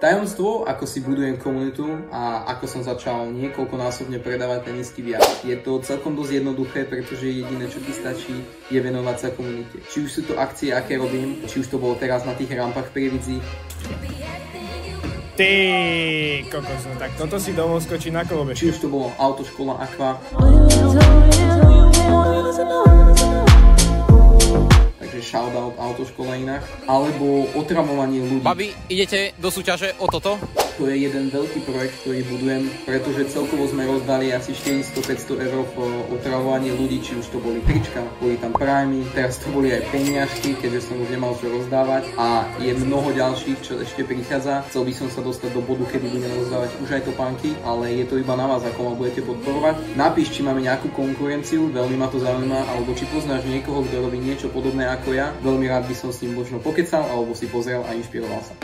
Tajomstvo, ako si budujem komunitu a ako som začal niekoľkonásobne predávať tenisky viac. Je to celkom dosť jednoduché, pretože jediné, čo ti stačí, je venovať sa komunite. Či už sú to akcie, aké robím, či už to bolo teraz na tých rampách v Prievidzi. Ty kokos, no tak toto si domov skočí na kolobežke. Či už to bolo autoškola Aqua. Takže shoutout autoškola inak. Alebo otravovanie ľudí. Babi, idete do súťaže o toto? To je jeden veľký projekt, ktorý budujem, pretože celkovo sme rozdali asi 400-500 eur v otravovaní ľudí, či už to boli trička, boli tam prémy, teraz to boli aj peniažky, keďže som už nemal čo rozdávať a je mnoho ďalších, čo ešte prichádza. Chcel by som sa dostať do bodu, kedy budeme rozdávať už aj topánky, ale je to iba na vás, ako ma budete podporovať. Napíš, či máme nejakú konkurenciu, veľmi ma to zaujíma, alebo či poznáš niekoho, kto robí niečo podobné ako ja. Veľmi rád by som s ním možno pokecal, alebo si pozrel a inšpiroval sa.